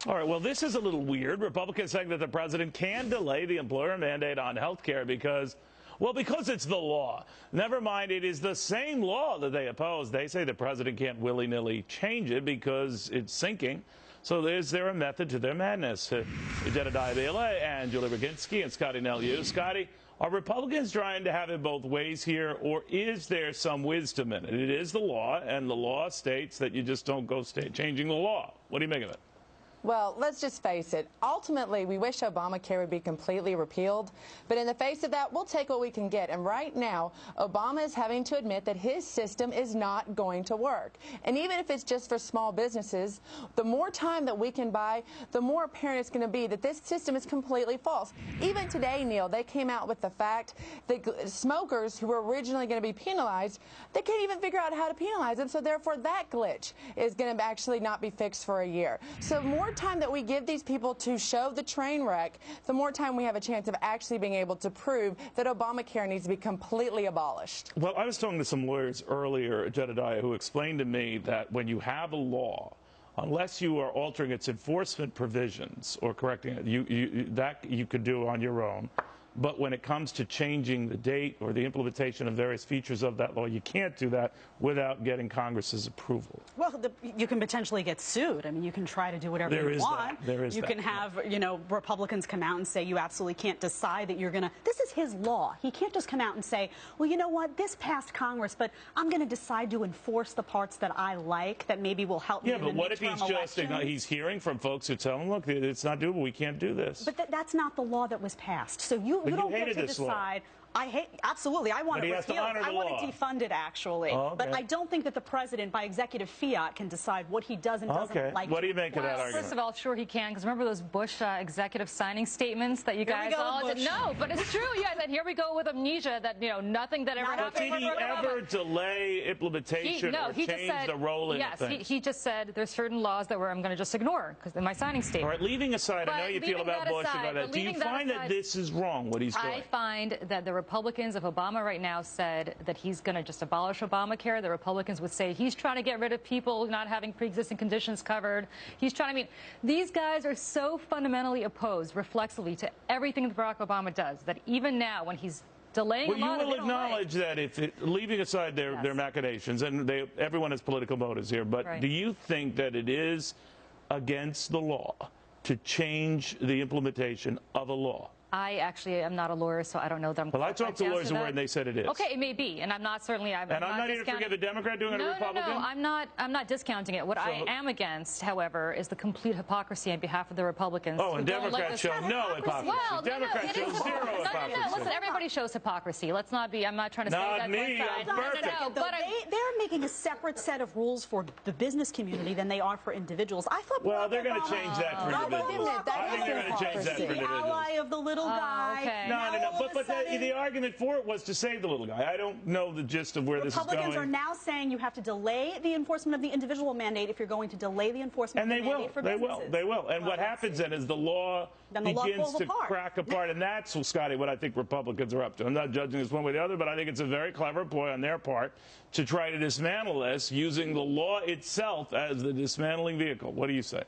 All right, well, this is a little weird. Republicans saying that the president can delay the employer mandate on health care because it's the law. Never mind, it is the same law that they oppose. They say the president can't willy-nilly change it because it's sinking. So is there a method to their madness? Jedediah, Bila, and Roginsky and Scottie Hughes. Scottie, are Republicans trying to have it both ways here, or is there some wisdom in it? It is the law, and the law states that you just don't go changing the law. What do you make of it? Well, let's just face it. Ultimately, we wish Obamacare would be completely repealed. But in the face of that, we'll take what we can get. And right now, Obama is having to admit that his system is not going to work. And even if it's just for small businesses, the more time that we can buy, the more apparent it's going to be that this system is completely false. Even today, Neil, they came out with the fact that smokers who were originally going to be penalized, they can't even figure out how to penalize them. So therefore, that glitch is going to actually not be fixed for a year. So more time that we give these people to show the train wreck, the more time we have a chance of actually being able to prove that Obamacare needs to be completely abolished. Well, I was talking to some lawyers earlier, Jedediah, who explained to me that when you have a law, unless you are altering its enforcement provisions or correcting it, that you could do on your own. But when it comes to changing the date or the implementation of various features of that law, you can't do that without getting Congress's approval. Well, you can potentially get sued. I mean, you can try to do whatever you want. You can have, Republicans come out and say you absolutely can't decide that you're going to. This is his law. He can't just come out and say, well, you know what, this passed Congress, but I'm going to decide to enforce the parts that I like that maybe will help me in the midterm but what if he's hearing from folks who tell him, look, it's not doable, we can't do this. But that's not the law that was passed. So you don't get to decide. Absolutely. I want it repealed. I want it defunded, actually. Oh, okay. But I don't think that the president, by executive fiat, can decide what he does and doesn't like. What do you make of that argument? First of all, sure he can, because remember those Bush executive signing statements that you guys all didn't know? But it's true, yeah. That here we go with amnesia. That nothing that ever happened. Did he ever delay implementation or change the role in things? Yes, he just said there's certain laws that I'm going to just ignore because in my signing statement. All right, leaving aside, I know you feel about Bush about that. Do you find that this is wrong? What he's doing? I find that the Republicans of Obama right now said that he's going to just abolish Obamacare. The Republicans would say he's trying to get rid of people not having pre-existing conditions covered. He's trying to these guys are so fundamentally opposed reflexively to everything that Barack Obama does that even now when he's delaying you will acknowledge that leaving aside their machinations, and everyone has political motives here, but do you think that it is against the law to change the implementation of a law? I actually am not a lawyer, so I don't know that I'm. Well, I talked to lawyers who were, and they said it is. Okay, it may be, and I'm not certainly. I'm not here to forgive a Democrat doing it, a Republican. No, I'm not discounting it. What I am against, however, is the complete hypocrisy on behalf of the Republicans. Oh, and Democrats show no hypocrisy. Well, Democrats show zero hypocrisy. No, listen, everybody shows hypocrisy. Let's not be. I'm not trying to say that. Not me. I'm perfect. But they're making a separate set of rules for the business community than they are for individuals. I thought. Well, they're going to change that for individuals. I think they're going to change that for individuals. The ally of the little guy. Okay. No. But the argument for it was to save the little guy. I don't know the gist of where this is going. Republicans are now saying you have to delay the enforcement of the individual mandate if you're going to delay the enforcement of the mandate for businesses. They will. And what happens then is the law begins to crack apart. And that's, Scottie, what I think Republicans are up to. I'm not judging this one way or the other, but I think it's a very clever ploy on their part to try to dismantle this using the law itself as the dismantling vehicle. What do you say?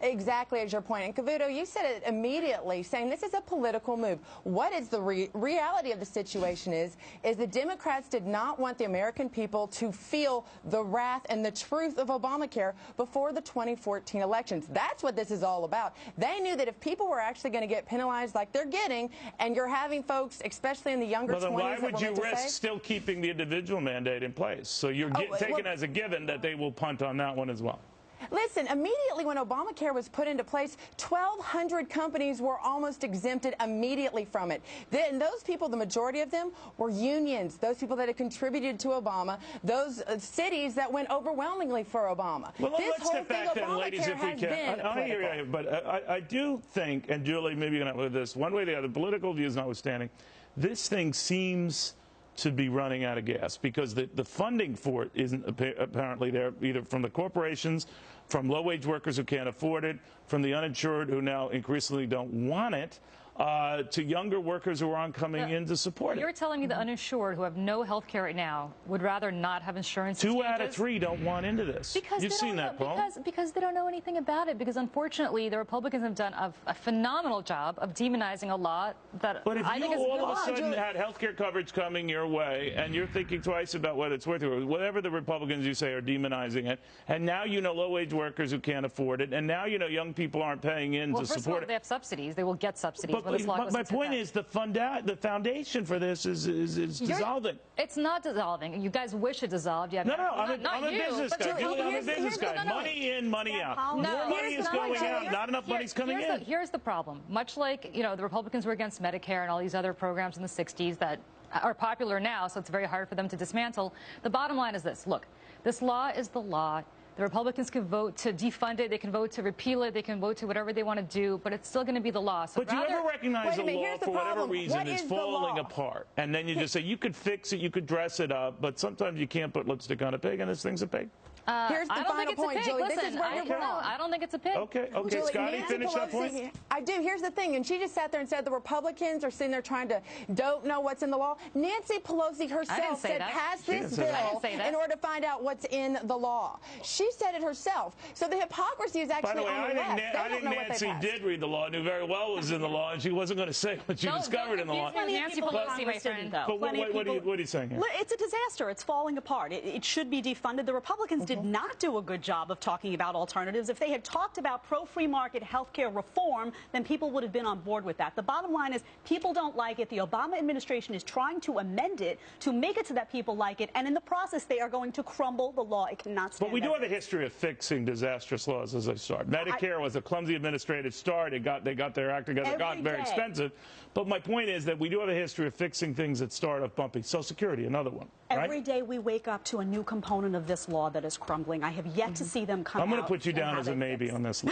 Exactly as your point. And Cavuto, you said it immediately, saying this is a political move. What is the reality of the situation is the Democrats did not want the American people to feel the wrath and the truth of Obamacare before the 2014 elections. That's what this is all about. They knew that if people were actually going to get penalized like they're getting, and you're having folks, especially in the younger 20s, then why would you risk still keeping the individual mandate in place? So you're taking as a given that they will punt on that one as well. Listen, immediately when Obamacare was put into place, 1,200 companies were almost exempted immediately from it. And those people, the majority of them, were unions, those people that had contributed to Obama, those cities that went overwhelmingly for Obama. Well, let's step back then, ladies, if we can. I hear you, but I do think, and Julie, maybe you're going to with this, one way or the other, political views notwithstanding, this thing seems to be running out of gas because the funding for it isn't apparently there either from the corporations, from low-wage workers who can't afford it, from the uninsured who now increasingly don't want it. to younger workers who aren't coming in to support it. You're telling me the uninsured who have no health care right now would rather not have insurance? 2 out of 3 don't want into this. Because You've seen that, Paul. Because they don't know anything about it. Because unfortunately, the Republicans have done a phenomenal job of demonizing a law that but if I think is all of a sudden had health care coverage coming your way, and you're thinking twice about what it's worth, or whatever the Republicans you say are demonizing it, and now you know low-wage workers who can't afford it, and now you know young people aren't paying in to support first of all, it. They have subsidies. They will get subsidies. But my point is the foundation for this is dissolving. It's not dissolving. You guys wish it dissolved. You have No, I'm a business guy. I'm a business guy. No. Money in, money out. No. More money is going out. Not enough money's coming in. Here's the problem. Much like, the Republicans were against Medicare and all these other programs in the 60s that are popular now, so it's very hard for them to dismantle. The bottom line is this. Look, this law is the law. The Republicans can vote to defund it. They can vote to repeal it. They can vote to whatever they want to do, but it's still going to be the law. So but you ever recognize a law, for whatever reason, is falling apart, and then you just say, you could fix it, you could dress it up, but sometimes you can't put lipstick on a pig, and this thing's a pig? Here's the final point, Julie. Listen, this is where you're wrong. I don't think it's a pig. Okay, Julie, Scottie, finish that point. I do. Here's the thing, and she just sat there and said the Republicans are sitting there trying to don't know what's in the law. Nancy Pelosi herself said pass this bill in order to find out what's in the law. She said it herself. So the hypocrisy is actually on the left. I think Nancy did read the law, knew very well what was in the law, and she wasn't going to say what she discovered in the law. Nancy Pelosi, my friend, though. But what are you saying here? It's a disaster. It's falling apart. It should be defunded. The Republicans did not do a good job of talking about alternatives. If they had talked about pro-free market health care reform, then people would have been on board with that. The bottom line is people don't like it. The Obama administration is trying to amend it to make it so that people like it, and in the process they are going to crumble the law. It cannot stand. But we do have a history of fixing disastrous laws as they start. Medicare was a clumsy administrative start. They got their act together. It got very expensive. But my point is that we do have a history of fixing things that start off bumpy. Social Security, another one. Every day we wake up to a new component of this law that is crumbling. I have yet to see them come out. I'm going to put you down as a maybe on this law.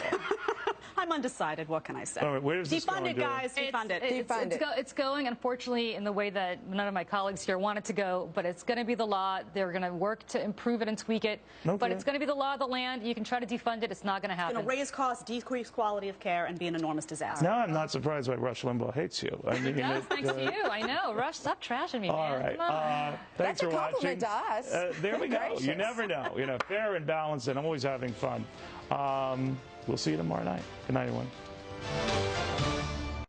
I'm undecided. What can I say? All right, where's this going? Defund it, guys. Defund it. It's going, unfortunately, in the way that none of my colleagues here want it to go, but it's going to be the law. They're going to work to improve it and tweak it. Okay. But it's going to be the law of the land. You can try to defund it. It's not going to happen. It's going to raise costs, decrease quality of care, and be an enormous disaster. Now I'm not surprised why Rush Limbaugh hates you. I mean, he does, thanks to you. I know. Rush, stop trashing me, man. All right. Thanks for watching. That's a compliment to us. There we go. You never know. Fair and balanced and always having fun. We'll see you tomorrow night. Good night, everyone.